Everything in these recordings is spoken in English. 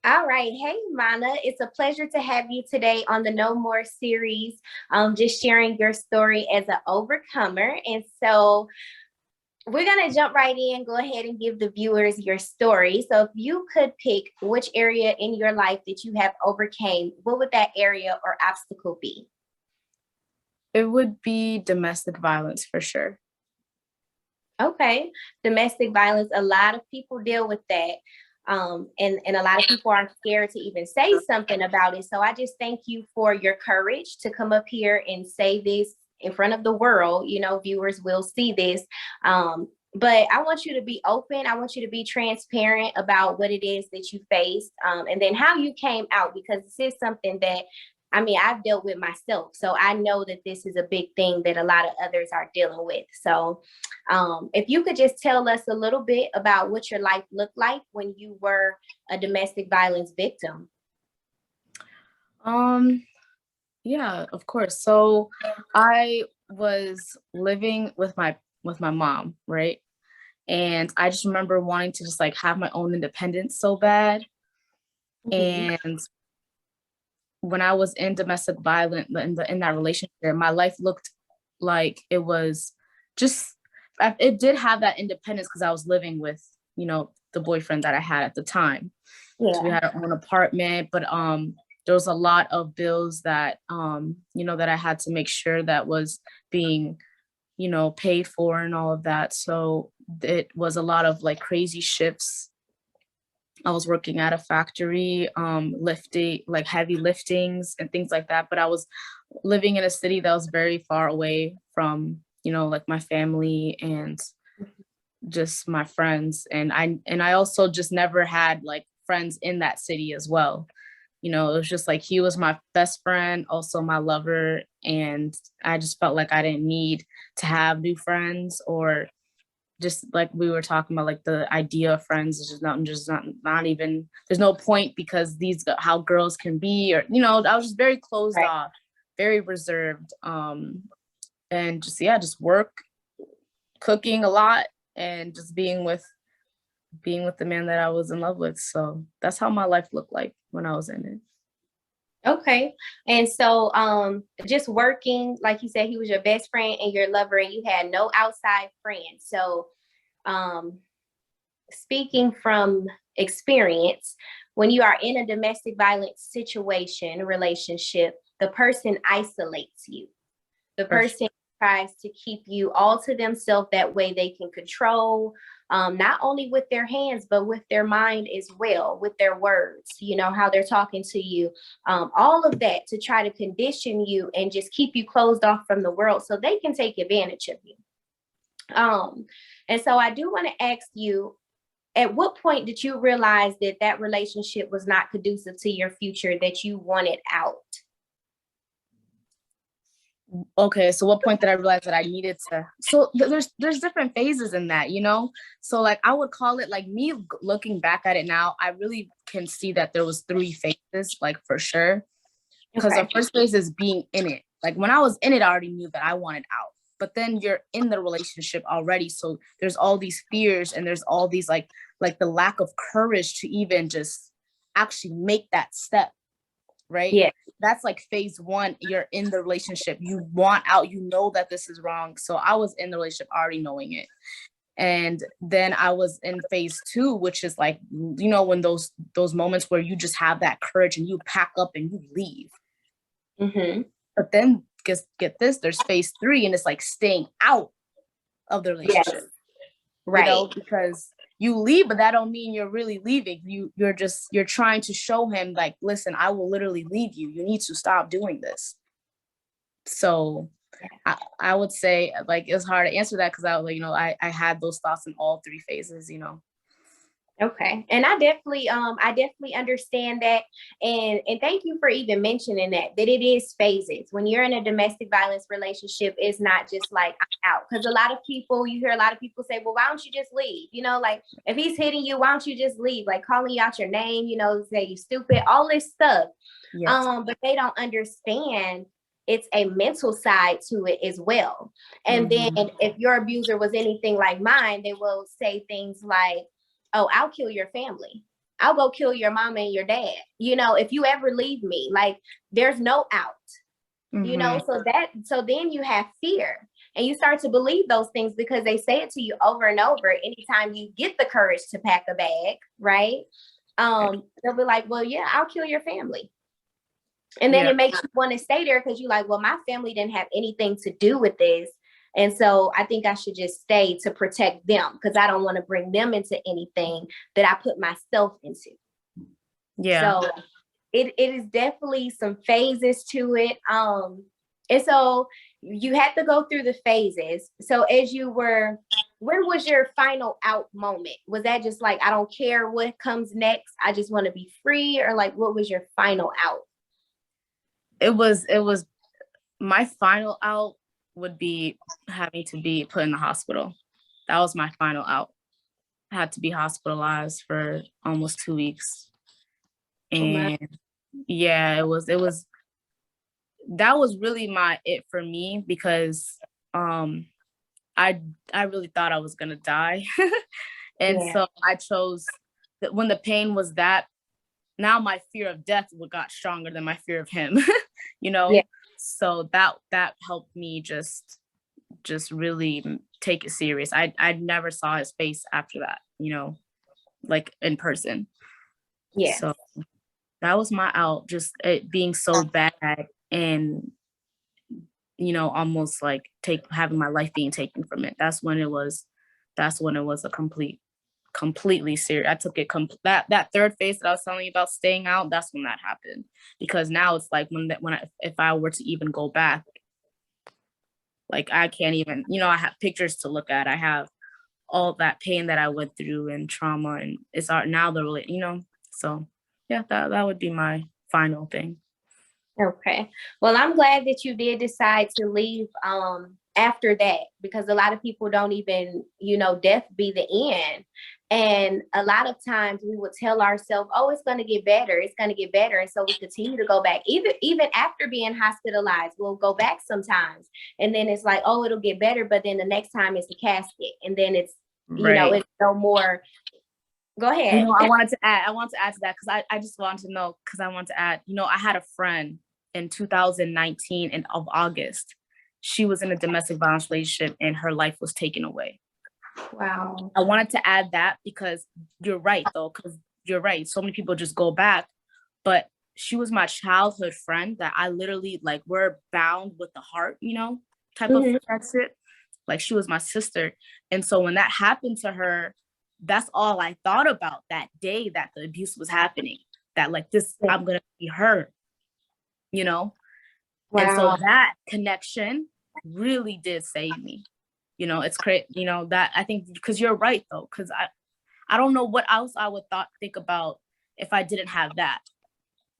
All right. Hey, Mana. It's a pleasure to have you today on the No More series, just sharing your story as an overcomer. And so we're going to jump right in, go ahead and give the viewers your story. So if you could pick which area in your life that you have overcame, what would that area or obstacle be? It would be domestic violence for sure. Okay. Domestic violence, a lot of people deal with that. And a lot of people are scared to even say something about it. So I just thank you for your courage to come up here and say this in front of the world. You know, viewers will see this. But I want you to be open. I want you to be transparent about what it is that you faced, and then how you came out, because this is something that I've dealt with myself. So I know that this is a big thing that a lot of others are dealing with. So if you could just tell us a little bit about what your life looked like when you were a domestic violence victim. Um, yeah, of course. So I was living with my mom, right? And I just remember wanting to just like have my own independence so bad. Mhm. And when I was in domestic violence in that relationship, my life looked like it was just it did have that independence because I was living with, the boyfriend that I had at the time. So we Yeah. had our own apartment, but there was a lot of bills that that I had to make sure that was being, paid for and all of that. So it was a lot of like crazy shifts. I was working at a factory, lifting like heavy liftings and things like that. But I was living in a city that was very far away from, like my family and just my friends. And I also just never had like friends in that city as well. It was just like he was my best friend, also my lover. And I just felt like I didn't need to have new friends, or just like we were talking about, like the idea of friends is just not even, there's no point because these how girls can be, or I was just very closed Right. off, very reserved, and just, yeah, just work, cooking a lot, and just being with the man that I was in love with. So that's how my life looked like when I was in it. Okay. And so just working, like you said, he was your best friend and your lover, and you had no outside friends. So um speaking from experience, when you are in a domestic violence situation, relationship, the person isolates you. The For sure. person tries to keep you all to themselves. That way they can control, not only with their hands, but with their mind as well, with their words, how they're talking to you, all of that to try to condition you and just keep you closed off from the world so they can take advantage of you. Um, and so I do want to ask you, at what point did you realize that that relationship was not conducive to your future, that you wanted out? Okay, so what point did I realize that I needed to? So there's different phases in that, So like I would call it, like, me looking back at it now, I really can see that there was three phases, like, for sure. Because the Okay. first phase is being in it. Like when I was in it, I already knew that I wanted out. But then you're in the relationship already, so there's all these fears and there's all these like the lack of courage to even just actually make that step, right? Yeah. That's like phase one. You're in the relationship, you want out, you know that this is wrong. So I was in the relationship already knowing it. And then I was in phase two, which is like, when those moments where you just have that courage and you pack up and you leave. Mm-hmm. But then get this, there's phase three, and it's like staying out of the Yes. relationship, Right. because you leave, but that don't mean you're really leaving. You're trying to show him, like, listen, I will literally leave you. You need to stop doing this. So I would say, like, it's hard to answer that because I had those thoughts in all three phases. Okay. And I definitely understand that. And thank you for even mentioning that it is phases. When you're in a domestic violence relationship, it's not just like I'm out. Because you hear a lot of people say, well, why don't you just leave? Like, if he's hitting you, why don't you just leave? Like, calling you out your name, say you stupid, all this stuff. Yes. But they don't understand it's a mental side to it as well. And then Mm-hmm. if your abuser was anything like mine, they will say things like, oh, I'll kill your family. I'll go kill your mama and your dad. You know, if you ever leave me, like there's no out, you know, Mm-hmm. so then you have fear and you start to believe those things because they say it to you over and over. Anytime you get the courage to pack a bag, right? They'll be like, well, yeah, I'll kill your family. And then Yeah. it makes you want to stay there because you're like, well, my family didn't have anything to do with this. And so I think I should just stay to protect them because I don't want to bring them into anything that I put myself into. Yeah. So it is definitely some phases to it. And so you had to go through the phases. So as you were, when was your final out moment? Was that just like, I don't care what comes next, I just want to be free? Or like, what was your final out? It was my final out would be having to be put in the hospital. That was my final out. I had to be hospitalized for almost 2 weeks. Oh my. And yeah, it was that was really my it for me because um I I really thought I was gonna die. And Yeah. so I chose that when the pain was that, now my fear of death got stronger than my fear of him, you Yeah. know? So that helped me just really take it serious. I never saw his face after that, like in person. Yeah. So that was my out, just it being so bad and almost like take having my life being taken from it. That's when it was a completely serious. I took it that third phase that I was telling you about staying out. That's when that happened, because now it's like if I were to even go back, like I can't even. I have pictures to look at. I have all that pain that I went through and trauma, and it's now the really So yeah, that would be my final thing. Okay. Well, I'm glad that you did decide to leave after that because a lot of people don't even, death be the end. And a lot of times we would tell ourselves, oh, it's going to get better. It's going to get better. And so we continue to go back. Even after being hospitalized, we'll go back sometimes. And then it's like, oh, it'll get better. But then the next time it's a casket. And then Right. it's no more. Go ahead. I want to add to that because I just want to know, because I want to add, I had a friend in 2019 in of August. She was in a domestic violence relationship and her life was taken away. Wow. I wanted to add that because you're right, though, because you're right. So many people just go back, but she was my childhood friend that I literally like, we're bound with the heart, type of Mhm. that's it. Like she was my sister. And so when that happened to her, that's all I thought about that day that the abuse was happening. That like this, Yeah. I'm gonna be her, you know? And so Wow. that connection really did save me. It's great, that I think because you're right though, because I don't know what else I would think about if I didn't have that.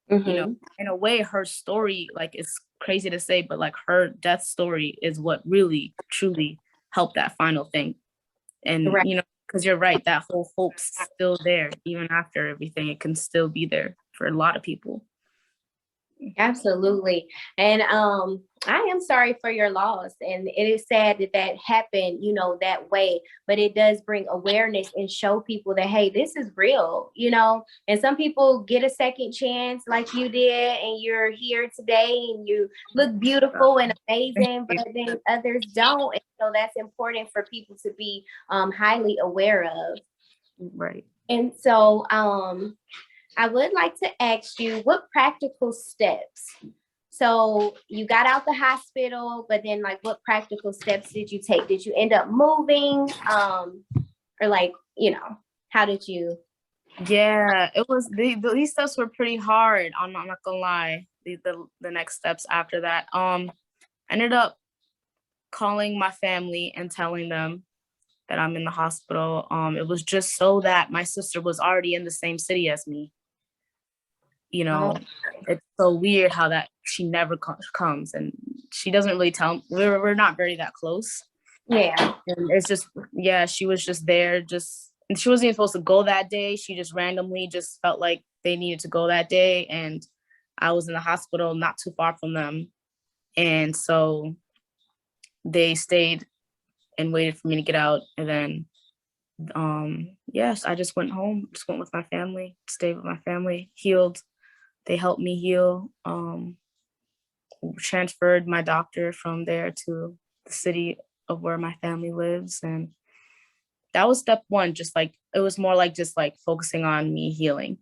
Mhm. In a way, her story, like it's crazy to say, but like her death story is what really truly helped that final thing. And Right. because you're right, that whole hope's still there, even after everything, it can still be there for a lot of people. Absolutely. And I am sorry for your loss. And it is sad that that happened, that way. But it does bring awareness and show people that, hey, this is real. And some people get a second chance like you did, and you're here today and you look beautiful and amazing, but then others don't. And so that's important for people to be highly aware of. Right. And so I would like to ask you what practical steps. So you got out the hospital, but then like what practical steps did you take? Did you end up moving? Or like, how did you? Yeah, it was these steps were pretty hard. I'm not gonna lie. The next steps after that. I ended up calling my family and telling them that I'm in the hospital. It was just so that my sister was already in the same city as me. you Oh, know it's so weird how that she never comes, and she doesn't really tell. We're not very that close, yeah. and it's just, yeah, she was just there, and she wasn't even supposed to go that day. She just randomly just felt like they needed to go that day, and I was in the hospital not too far from them, and so they stayed and waited for me to get out, and then yes, I just went home, just went with my family, stayed with my family, healed. They helped me heal. Transferred my doctor from there to the city of where my family lives. And that was step one. Just like, it was more like just like focusing on me healing.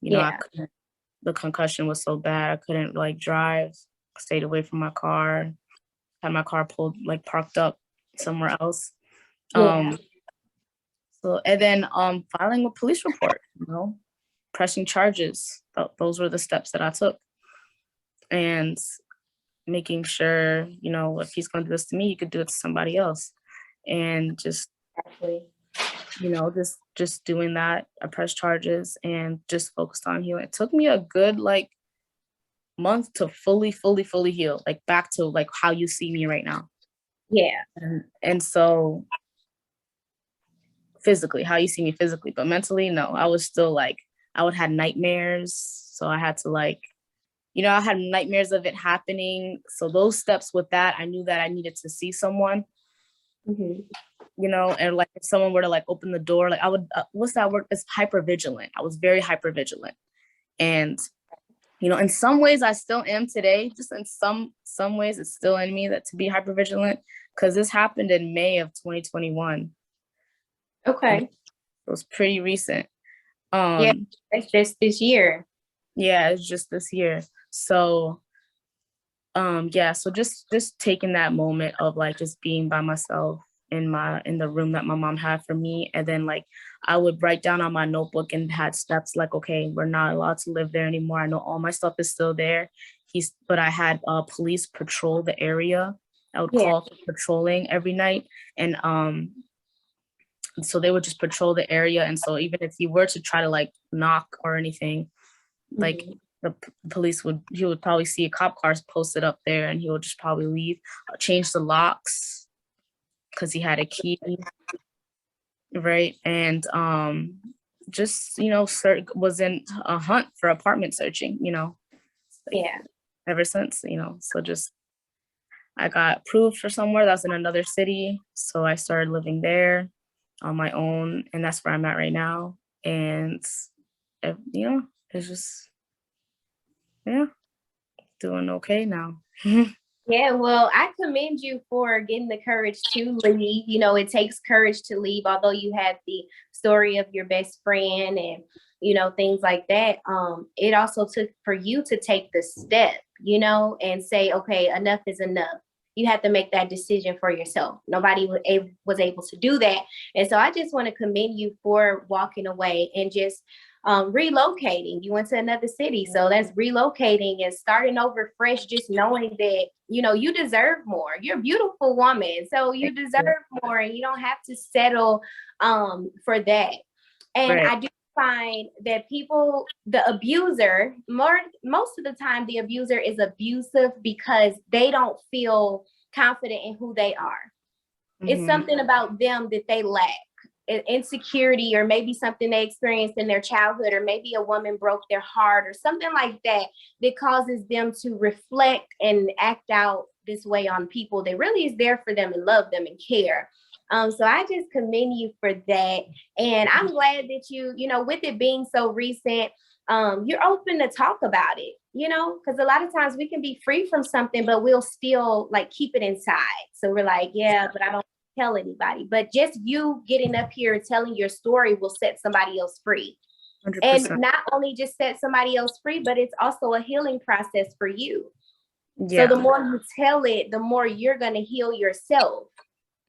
I Yeah. couldn't, the concussion was so bad. I couldn't like drive, stayed away from my car, had my car pulled, like parked up somewhere else. Yeah. So, and then filing a police report, pressing charges. Those were the steps that I took. And making sure, if he's going to do this to me, he could do it to somebody else. And just, Exactly. just doing that. I pressed charges and just focused on healing. It took me a good like month to fully heal, like back to like how you see me right now. Yeah. And so physically, how you see me physically, but mentally, no, I was still like, I would have nightmares. So I had to like, I had nightmares of it happening. So those steps with that, I knew that I needed to see someone, Mm-hmm. and like if someone were to like open the door, like I would, what's that word? It's hyper vigilant. I was very hyper vigilant. And, in some ways I still am today, just in some ways it's still in me that to be hyper vigilant, because this happened in May of 2021. Okay. It was pretty recent. Yeah. That's just this year. Yeah, it's just this year. So yeah, so just taking that moment of like just being by myself in the room that my mom had for me, and then like I would write down on my notebook and had steps like, okay, we're not allowed to live there anymore. I know all my stuff is still there. But I had police patrol the area. I would Yeah. call for patrolling every night, and so they would just patrol the area. And so even if you were to try to like knock or anything, like Mm-hmm. the police he would probably see a cop cars posted up there, and he would just probably leave, change the locks because he had a key, right? And just was in a hunt for apartment searching, like, Yeah. ever since, so just I got approved for somewhere that's in another city, so I started living there on my own, and that's where I'm at right now. And it's just, yeah, doing okay now. Yeah, well, I commend you for getting the courage to leave. It takes courage to leave, although you had the story of your best friend and, things like that. It also took for you to take the step, and say, okay, enough is enough. You had to make that decision for yourself. Nobody was able to do that. And so I just want to commend you for walking away and just relocating. You went to another city, so that's relocating and starting over fresh, just knowing that you deserve more. You're a beautiful woman, so you deserve more, and you don't have to settle for that. And Right. I do find that the abuser, most of the time the abuser is abusive because they don't feel confident in who they are. It's something about them that they lack, insecurity, or maybe something they experienced in their childhood, or maybe a woman broke their heart or something like that, that causes them to reflect and act out this way on people that really is there for them and love them and care. So I just commend you for that. And I'm glad that with it being so recent, you're open to talk about it, because a lot of times we can be free from something, but we'll still like keep it inside. So we're like, yeah, but I don't tell anybody. But just you getting up here and telling your story will set somebody else free. 100%. And not only just set somebody else free, but it's also a healing process for you. Yeah. So the more you tell it, the more you're going to heal yourself.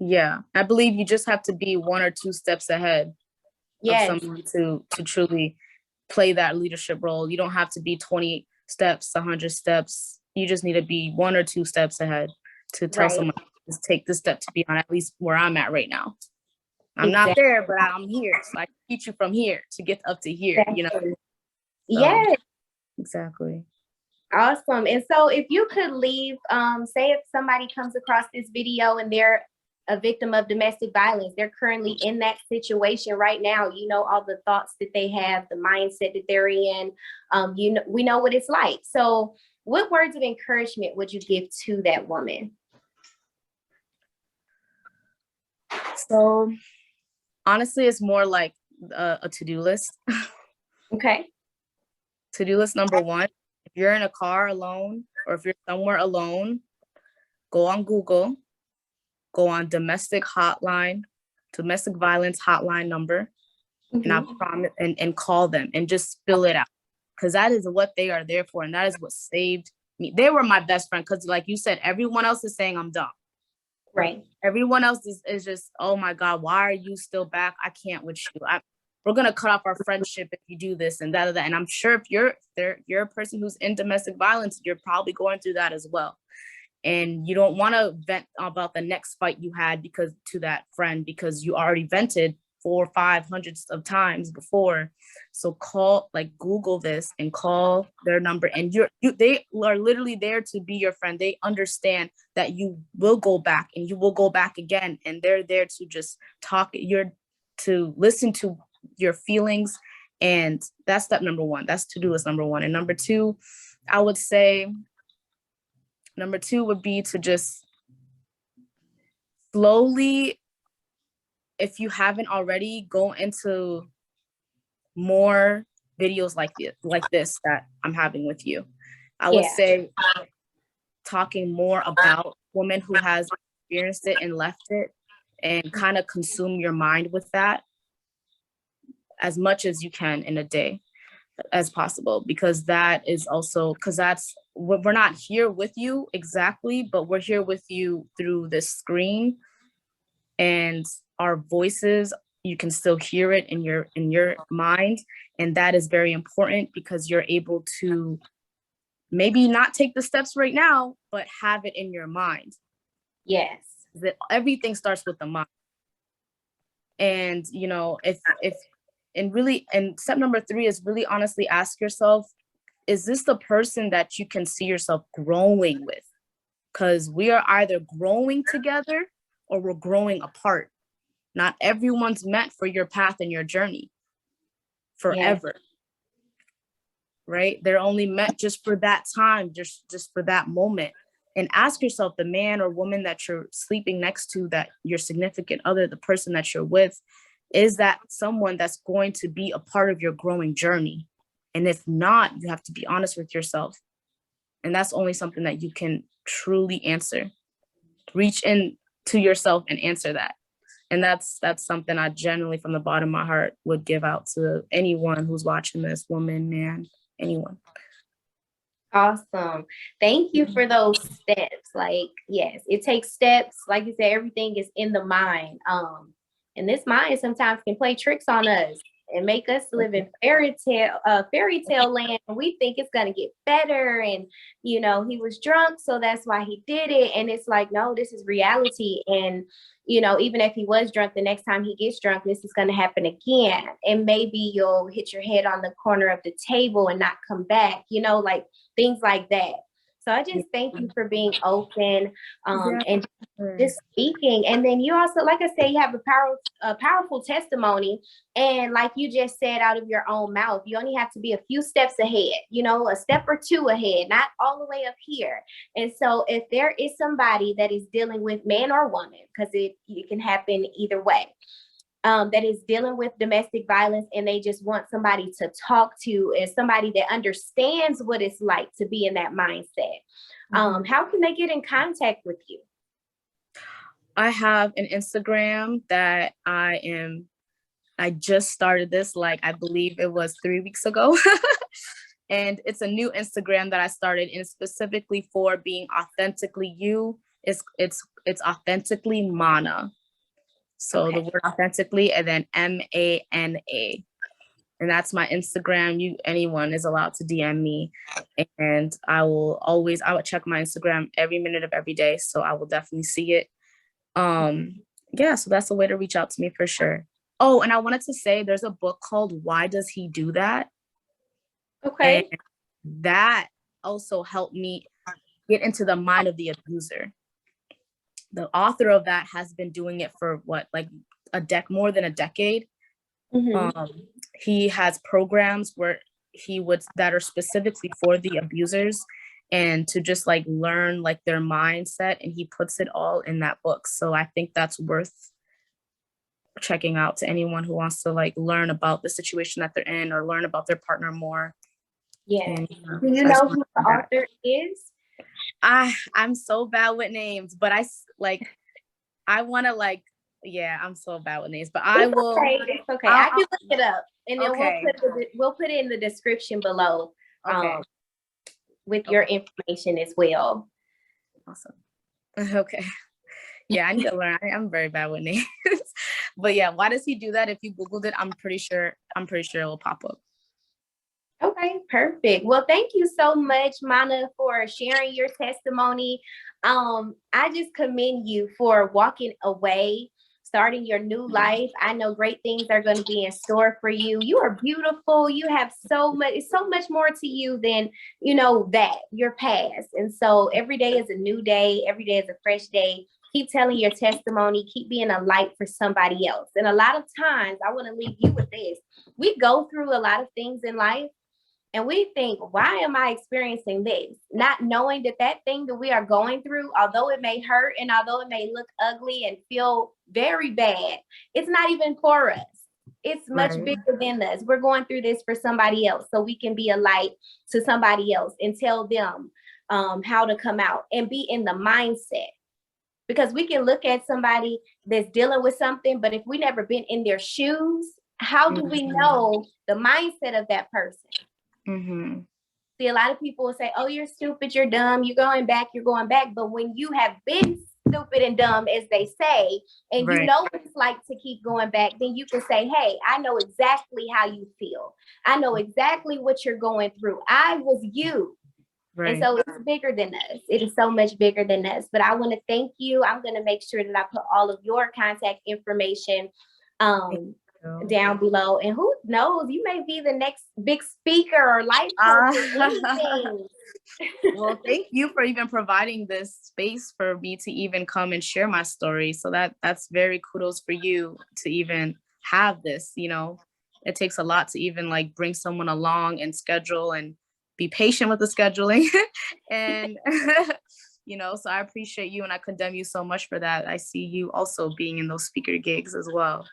Yeah. I believe you just have to be 1 or 2 steps ahead of someone to truly play that leadership role. You don't have to be 20 steps, 100 steps. You just need to be 1 or 2 steps ahead to tell someone, just take this step to be on at least where I'm at right now. I'm not there, but I'm here. So I can teach you from here to get up to here, So, yes. Exactly. Awesome. And so if you could leave, say if somebody comes across this video and they're a victim of domestic violence, they're currently in that situation right now, all the thoughts that they have, the mindset that they're in, we know what it's like. So what words of encouragement would you give to that woman? So Honestly, it's more like a to-do list. Okay. To-do list number one, if you're in a car alone or if you're somewhere alone, go on Google, go on domestic violence hotline number, and I Mm-hmm. promise, and call them and just fill it out. Because that is what they are there for. And that is what saved me. They were my best friend. Because like you said, everyone else is saying I'm dumb. Right. Everyone else is just, oh my God, why are you still back? I can't with you. We're gonna cut off our friendship if you do this and that. And I'm sure if you're a person who's in domestic violence, you're probably going through that as well. And you don't want to vent about the next fight you had because to that friend, because you already vented 400-500 of times before. So Google this and call their number, and they are literally there to be your friend. They understand that you will go back and you will go back again, and they're there to just to listen to your feelings. And that's step number one. That's to-do list number one. And number two, I would say number two would be to just slowly, if you haven't already, go into more videos like this that I'm having with you. I would Yeah. say talking more about women who has experienced it and left it, and kind of consume your mind with that as much as you can in a day as possible, because we're not here with you exactly, but we're here with you through this screen, and our voices, you can still hear it in your mind. And that is very important because you're able to maybe not take the steps right now, but have it in your mind. Yes. That everything starts with the mind. And and step number three is really honestly ask yourself, is this the person that you can see yourself growing with? Because we are either growing together or we're growing apart. Not everyone's meant for your path and your journey forever. Yes. Right? They're only meant just for that time, just for that moment. And ask yourself, the man or woman that you're sleeping next to, that your significant other, the person that you're with, is that someone that's going to be a part of your growing journey? And if not, you have to be honest with yourself. And that's only something that you can truly answer. Reach in to yourself and answer that. And that's something I genuinely, from the bottom of my heart, would give out to anyone who's watching this, woman, man, anyone. Awesome. Thank you for those steps. Like, yes, it takes steps. Like you said, everything is in the mind. And this mind sometimes can play tricks on us and make us live in fairy tale land. And we think it's gonna get better. And he was drunk, so that's why he did it. And it's like, no, this is reality. And even if he was drunk, the next time he gets drunk, this is gonna happen again. And maybe you'll hit your head on the corner of the table and not come back, like things like that. So I just thank you for being open and just speaking. And then you also, like I said, you have a powerful testimony. And like you just said out of your own mouth, you only have to be a few steps ahead, a step or two ahead, not all the way up here. And so if there is somebody that is dealing with, man or woman, because it can happen either way, that is dealing with domestic violence, and they just want somebody to talk to, and somebody that understands what it's like to be in that mindset, how can they get in contact with you? I have an Instagram that I just started this, like, I believe it was 3 weeks ago. And it's a new Instagram that I started, and specifically for being authentically you. It's authentically Mana. So okay. The word authentically, and then MANA. And that's my Instagram. Anyone is allowed to DM me. And I would check my Instagram every minute of every day. So I will definitely see it. So that's a way to reach out to me for sure. Oh, and I wanted to say there's a book called Why Does He Do That? Okay. And that also helped me get into the mind of the abuser. The author of that has been doing it for more than a decade. Mm-hmm. He has programs that are specifically for the abusers, and to just learn their mindset, and he puts it all in that book. So I think that's worth checking out to anyone who wants to like learn about the situation that they're in or learn about their partner more. Yeah. And, Do you know who the author is? I'm so bad with names, but I want to like, yeah, I'm so bad with names, but I will. Okay, it's okay. I can look it up, and then okay. we'll put it in the description below, Okay. with your information as well. Awesome. Okay. Yeah, I need to learn. I'm very bad with names. But yeah, why does he do that? If you Googled it, I'm pretty sure it will pop up. Okay, perfect. Well, thank you so much, Mana, for sharing your testimony. I just commend you for walking away, starting your new life. I know great things are going to be in store for you. You are beautiful. You have so much more to you than, that your past. And so every day is a new day. Every day is a fresh day. Keep telling your testimony. Keep being a light for somebody else. And a lot of times, I want to leave you with this. We go through a lot of things in life, and we think, why am I experiencing this? Not knowing that thing that we are going through, although it may hurt and although it may look ugly and feel very bad, it's not even for us. It's much bigger than us. We're going through this for somebody else, so we can be a light to somebody else and tell them how to come out and be in the mindset. Because we can look at somebody that's dealing with something, but if we never been in their shoes, how do we know the mindset of that person? Mm-hmm. See, a lot of people will say, oh, you're stupid, you're dumb, you're going back. But when you have been stupid and dumb, as they say, and you know what it's like to keep going back, then you can say, hey, I know exactly how you feel. I know exactly what you're going through. I was you. Right. And so it's bigger than us. It is so much bigger than us. But I want to thank you. I'm going to make sure that I put all of your contact information down below. And who knows, you may be the next big speaker or life coach or anything. Well, thank you for even providing this space for me to even come and share my story. So that's very kudos for you to even have this. It takes a lot to even like bring someone along and schedule and be patient with the scheduling. And so I appreciate you and I condemn you so much for that. I see you also being in those speaker gigs as well.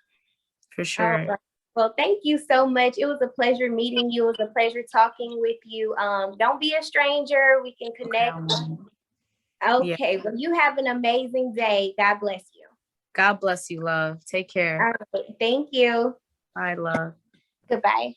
For sure. Right. Well, thank you so much. It was a pleasure meeting you. It was a pleasure talking with you. Don't be a stranger. We can connect. Okay. Yeah. Well, you have an amazing day. God bless you. God bless you, love. Take care. All right. Thank you. Bye, love. Goodbye.